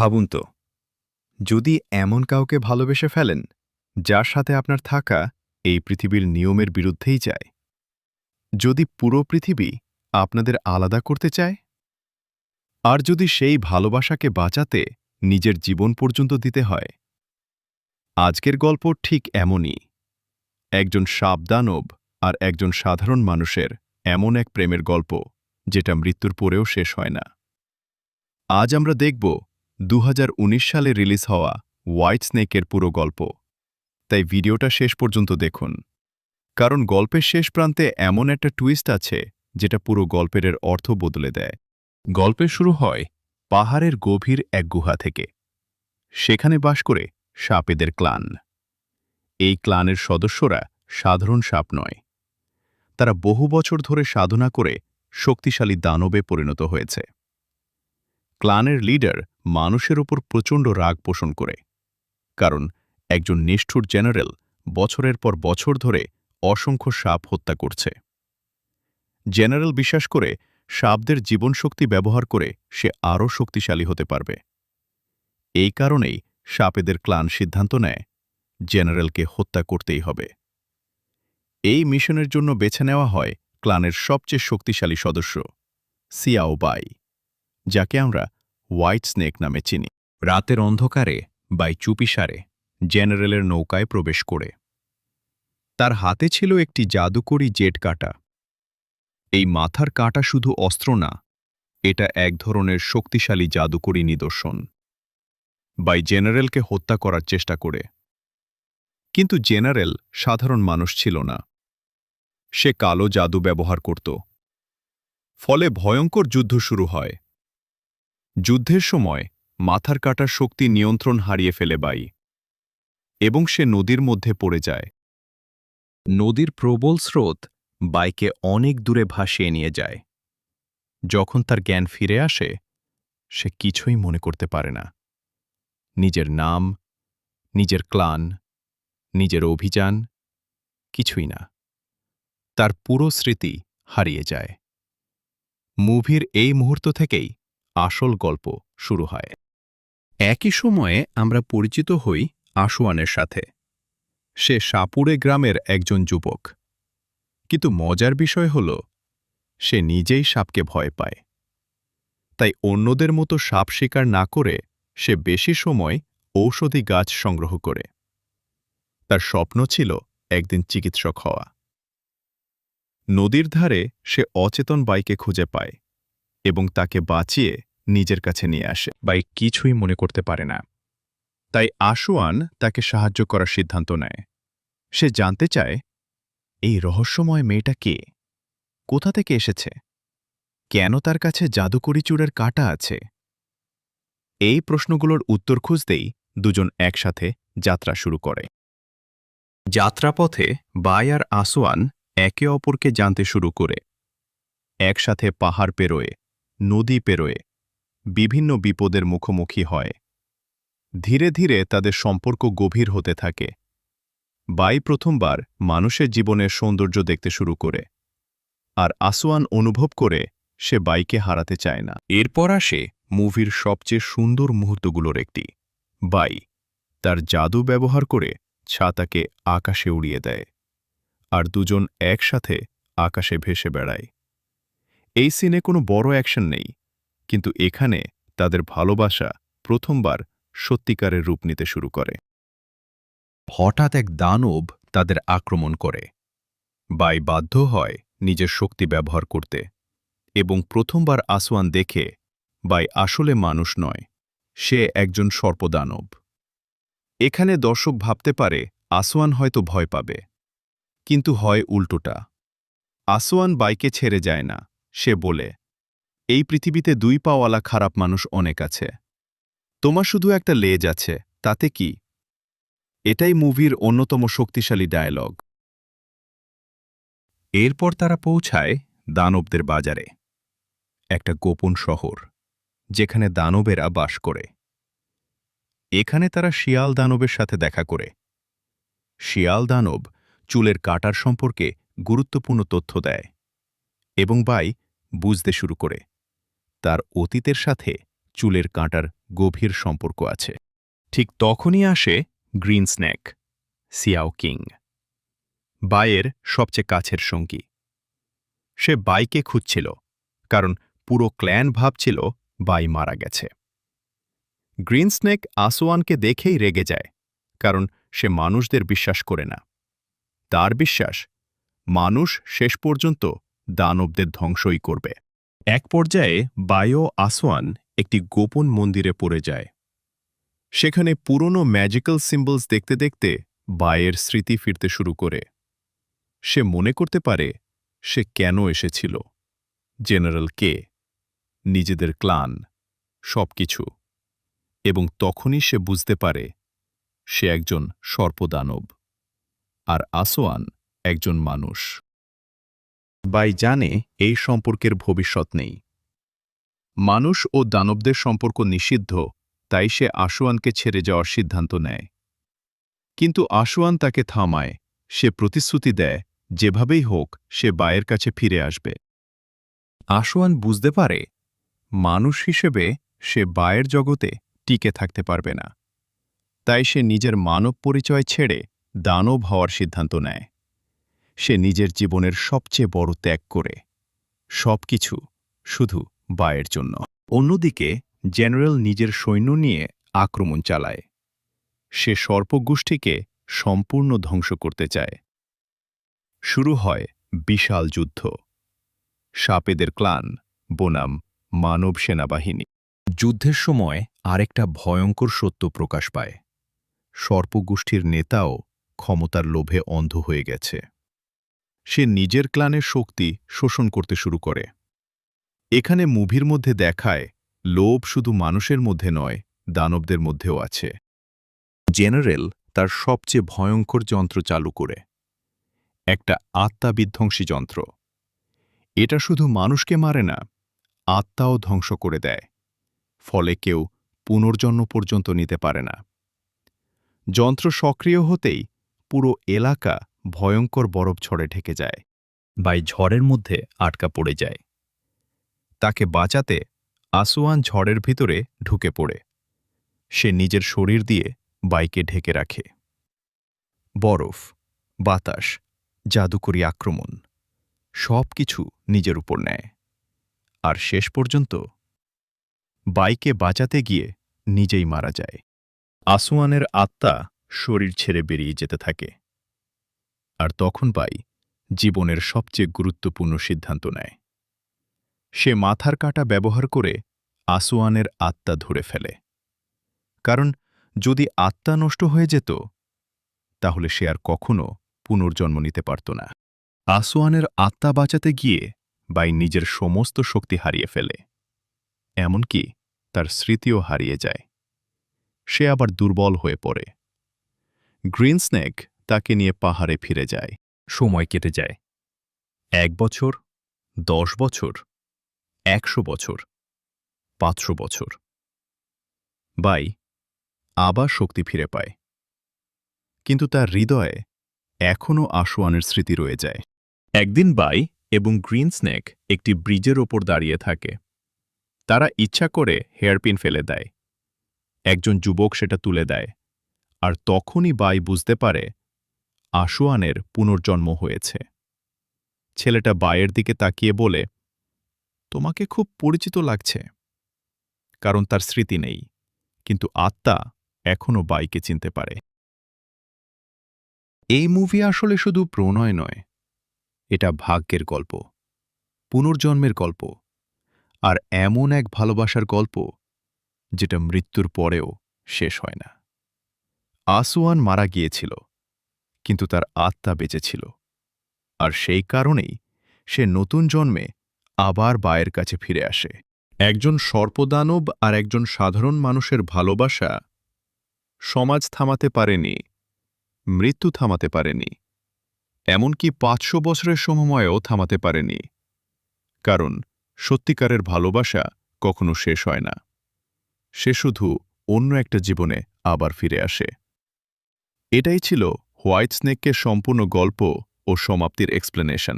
ভাবুন তো, যদি এমন কাউকে ভালোবেসে ফেলেন যার সাথে আপনার থাকা এই পৃথিবীর নিয়মের বিরুদ্ধেই যায়, যদি পুরো পৃথিবী আপনাদের আলাদা করতে চায়, আর যদি সেই ভালোবাসাকে বাঁচাতে নিজের জীবন পর্যন্ত দিতে হয়। আজকের গল্প ঠিক এমনই, একজন সাবদানব আর একজন সাধারণ মানুষের এমন এক প্রেমের গল্প যেটা মৃত্যুর পরেও শেষ হয় না। আজ আমরা দেখব 2019 সালে রিলিজ হওয়া হোয়াইট স্নেকের পুরো গল্প। তাই ভিডিওটা শেষ পর্যন্ত দেখুন, কারণ গল্পের শেষ প্রান্তে এমন একটা টুইস্ট আছে যেটা পুরো গল্পের অর্থ বদলে দেয়। গল্পের শুরু হয় পাহাড়ের গভীর এক গুহা থেকে। সেখানে বাস করে সাপেদের ক্লান। এই ক্লানের সদস্যরা সাধারণ সাপ নয়, তারা বহু বছর ধরে সাধনা করে শক্তিশালী দানবে পরিণত হয়েছে। ক্লানের লিডার মানুষের উপর প্রচণ্ড রাগ পোষণ করে, কারণ একজন নিষ্ঠুর জেনারেল বছরের পর বছর ধরে অসংখ্য সাপ হত্যা করছে। জেনারেল বিশ্বাস করে সাপদের জীবনশক্তি ব্যবহার করে সে আরও শক্তিশালী হতে পারবে। এই কারণেই সাপেদের ক্লান সিদ্ধান্ত নেয় জেনারেলকে হত্যা করতেই হবে। এই মিশনের জন্য বেছে নেওয়া হয় ক্লানের সবচেয়ে শক্তিশালী সদস্য সিয়াও বাই, যাকে আমরা হোয়াইট স্নেক নামে চিনি। রাতের অন্ধকারে বাই চুপিসারে জেনারেলের নৌকায় প্রবেশ করে। তার হাতে ছিল একটি জাদুকরী জেট কাঁটা। এই মাথার কাঁটা শুধু অস্ত্র না, এটা এক ধরনের শক্তিশালী জাদুকরী নিদর্শন। বাই জেনারেলকে হত্যা করার চেষ্টা করে, কিন্তু জেনারেল সাধারণ মানুষ ছিল না। সে কালো জাদু ব্যবহার করত। ফলে ভয়ঙ্কর যুদ্ধ শুরু হয়। যুদ্ধের সময় মাথার কাটার শক্তি নিয়ন্ত্রণ হারিয়ে ফেলে বাই, এবং সে নদীর মধ্যে পড়ে যায়। নদীর প্রবল স্রোত বাইকে অনেক দূরে ভাসিয়ে নিয়ে যায়। যখন তার জ্ঞান ফিরে আসে, সে কিছুই মনে করতে পারে না। নিজের নাম, নিজের ক্লান, নিজের অভিযান, কিছুই না। তার পুরো স্মৃতি হারিয়ে যায়। মুভির এই মুহূর্ত থেকেই আসল গল্প শুরু হয়। একই সময়ে আমরা পরিচিত হই আশুয়ানের সাথে। সে সাপুড়ে গ্রামের একজন যুবক। কিন্তু মজার বিষয় হল, সে নিজেই সাপকে ভয় পায়। তাই অন্যদের মতো সাপ শিকার না করে সে বেশি সময় ঔষধি গাছ সংগ্রহ করে। তার স্বপ্ন ছিল একদিন চিকিৎসক হওয়া। নদীর ধারে সে অচেতন বাইকে খুঁজে পায় এবং তাকে বাঁচিয়ে নিজের কাছে নিয়ে আসে। বাই কিছুই মনে করতে পারে না। তাই আশুয়ান তাকে সাহায্য করার সিদ্ধান্ত নেয়। সে জানতে চায়, এই রহস্যময় মেয়েটা কে, কোথা থেকে এসেছে, কেন তার কাছে জাদুকরি চূড়ের কাঁটা আছে। এই প্রশ্নগুলোর উত্তর খুঁজতেই দুজন একসাথে যাত্রা শুরু করে। যাত্রাপথে বাই আর আসওয়ান একে অপরকে জানতে শুরু করে। একসাথে পাহাড় পেরোয়, নদী পেরোয়, বিভিন্ন বিপদের মুখোমুখি হয়। ধীরে ধীরে তাদের সম্পর্ক গভীর হতে থাকে। বাই প্রথমবার মানুষের জীবনের সৌন্দর্য দেখতে শুরু করে, আর আসওয়ান অনুভব করে সে বাইকে হারাতে চায় না। এরপর আসে মুভির সবচেয়ে সুন্দর মুহূর্তগুলোর একটি। বাই তার জাদু ব্যবহার করে ছাতাকে আকাশে উড়িয়ে দেয়, আর দুজন একসাথে আকাশে ভেসে বেড়ায়। এই সিনে কোনো বড় অ্যাকশন নেই, কিন্তু এখানে তাদের ভালোবাসা প্রথমবার সত্যিকারের রূপ নিতে শুরু করে। হঠাৎ এক দানব তাদের আক্রমণ করে। বাই বাধ্য হয় নিজের শক্তি ব্যবহার করতে, এবং প্রথমবার আসওয়ান দেখে বাই আসলে মানুষ নয়, সে একজন সর্পদানব। এখানে দর্শক ভাবতে পারে আসওয়ান হয়তো ভয় পাবে, কিন্তু হয় উল্টোটা। আসওয়ান বাইকে ছেড়ে যায় না। সে বলে, এই পৃথিবীতে দুই পাওয়ালা খারাপ মানুষ অনেক আছে, তোমার শুধু একটা লেজ আছে, তাতে কি? এটাই মুভির অন্যতম শক্তিশালী ডায়ালগ। এরপর তারা পৌঁছায় দানবদের বাজারে, একটা গোপন শহর যেখানে দানবেরা বাস করে। এখানে তারা শিয়াল দানবের সাথে দেখা করে। শিয়াল দানব চুলের কাটার সম্পর্কে গুরুত্বপূর্ণ তথ্য দেয়, এবং বাই বুঝতে শুরু করে তার অতীতের সাথে চুলের কাঁটার গভীর সম্পর্ক আছে। ঠিক তখনই আসে গ্রিন স্নেক, সিয়াও কিং, বাইয়ের সবচেয়ে কাছের সঙ্গী। সে বাইকে খুঁজছিল, কারণ পুরো ক্ল্যান ভাবছিল বাই মারা গেছে। গ্রিন স্নেক আসোয়ানকে দেখেই রেগে যায়, কারণ সে মানুষদের বিশ্বাস করে না। তার বিশ্বাস, মানুষ শেষ পর্যন্ত দানবদের ধ্বংসই করবে। এক পর্যায়ে বাই ও আসোয়ান একটি গোপন মন্দিরে পড়ে যায়। সেখানে পুরনো ম্যাজিক্যাল সিম্বলস দেখতে দেখতে বাইয়ের স্মৃতি ফিরতে শুরু করে। সে মনে করতে পারে সে কেন এসেছিল, জেনারেল কে, নিজেদের ক্লান, সবকিছু। এবং তখনই সে বুঝতে পারে সে একজন সর্পদানব, আর আসোয়ান একজন মানুষ। বাই জানে এই সম্পর্কের ভবিষ্যৎ নেই। মানুষ ও দানবদের সম্পর্ক নিষিদ্ধ, তাই সে আসোয়ানকে ছেড়ে যাওয়ার সিদ্ধান্ত নেয়। কিন্তু আসোয়ান তাকে থামায়। সে প্রতিশ্রুতি দেয় যেভাবেই হোক সে বাইয়ের কাছে ফিরে আসবে। আসোয়ান বুঝতে পারে মানুষ হিসেবে সে বাইয়ের জগতে টিকে থাকতে পারবে না। তাই সে নিজের মানব পরিচয় ছেড়ে দানব হওয়ার সিদ্ধান্ত নেয়। সে নিজের জীবনের সবচেয়ে বড় ত্যাগ করে, সবকিছু শুধু বাইয়ের জন্য। অন্যদিকে জেনারেল নিজের সৈন্য নিয়ে আক্রমণ চালায়। সে সর্পগোষ্ঠীকে সম্পূর্ণ ধ্বংস করতে চায়। শুরু হয় বিশাল যুদ্ধ। সাপেদের ক্লান বনাম মানব সেনাবাহিনী। যুদ্ধের সময় আরেকটা ভয়ঙ্কর সত্য প্রকাশ পায়। সর্পগোষ্ঠীর নেতাও ক্ষমতার লোভে অন্ধ হয়ে গেছে। সে নিজের ক্লানের শক্তি শোষণ করতে শুরু করে। এখানে মুভির মধ্যে দেখায় লোভ শুধু মানুষের মধ্যে নয়, দানবদের মধ্যেও আছে। জেনারেল তার সবচেয়ে ভয়ঙ্কর যন্ত্র চালু করে, একটা আত্মাবিধ্বংসী যন্ত্র। এটা শুধু মানুষকে মারে না, আত্মাও ধ্বংস করে দেয়। ফলে কেউ পুনর্জন্ম পর্যন্ত নিতে পারে না। যন্ত্র সক্রিয় হতেই পুরো এলাকা ভয়ঙ্কর বরফ ঝড়ে ঢেকে যায়। বাই ঝড়ের মধ্যে আটকা পড়ে যায়। তাকে বাঁচাতে আসোয়ান ঝড়ের ভিতরে ঢুকে পড়ে। সে নিজের শরীর দিয়ে বাইকে ঢেকে রাখে। বরফ, বাতাস, জাদুকরী আক্রমণ, সবকিছু নিজের উপর নেয়। আর শেষ পর্যন্ত বাইকে বাঁচাতে গিয়ে নিজেই মারা যায়। আসোয়ানের আত্মা শরীর ছেড়ে বেরিয়ে যেতে থাকে। আর তখন বাই জীবনের সবচেয়ে গুরুত্বপূর্ণ সিদ্ধান্ত নেয়। সে মাথার কাঁটা ব্যবহার করে আসোয়ানের আত্মা ধরে ফেলে। কারণ যদি আত্মা নষ্ট হয়ে যেত, তাহলে সে আর কখনো পুনর্জন্ম নিতে পারত না। আসোয়ানের আত্মা বাঁচাতে গিয়ে বাই নিজের সমস্ত শক্তি হারিয়ে ফেলে। এমনকি তার স্মৃতিও হারিয়ে যায়। সে আবার দুর্বল হয়ে পড়ে। গ্রিন স্নেক তাকে নিয়ে পাহাড়ে ফিরে যায়। সময় কেটে যায়। 1 বছর, 10 বছর, 100 বছর, 500 বছর। বাই আবার শক্তি ফিরে পায়। কিন্তু তার হৃদয়ে এখনও আসোয়ানের স্মৃতি রয়ে যায়। একদিন বাই এবং গ্রিন স্নেক একটি ব্রিজের ওপর দাঁড়িয়ে থাকে। তারা ইচ্ছা করে হেয়ারপিন ফেলে দেয়। একজন যুবক সেটা তুলে দেয়। আর তখনই বাই বুঝতে পারে আসোয়ানের পুনর্জন্ম হয়েছে। ছেলেটা বাইয়ের দিকে তাকিয়ে বলে, তোমাকে খুব পরিচিত লাগছে। কারণ তার স্মৃতি নেই, কিন্তু আত্মা এখনও বাইকে চিনতে পারে। এই মুভি আসলে শুধু প্রণয় নয়, এটা ভাগ্যের গল্প, পুনর্জন্মের গল্প, আর এমন এক ভালোবাসার গল্প যেটা মৃত্যুর পরেও শেষ হয় না। আসোয়ান মারা গিয়েছিল, কিন্তু তার আত্মা বেঁচে ছিল। আর সেই কারণেই সে নতুন জন্মে আবার বাইয়ের কাছে ফিরে আসে। একজন সর্পদানব আর একজন সাধারণ মানুষের ভালোবাসা সমাজ থামাতে পারেনি, মৃত্যু থামাতে পারেনি, এমনকি 500 বছরের সময়ও থামাতে পারেনি। কারণ সত্যিকারের ভালোবাসা কখনো শেষ হয় না। সে শুধু অন্য একটা জীবনে আবার ফিরে আসে। এটাই ছিল হোয়াইট স্নেকের সম্পূর্ণ গল্প ও সমাপ্তির এক্সপ্লেনেশন।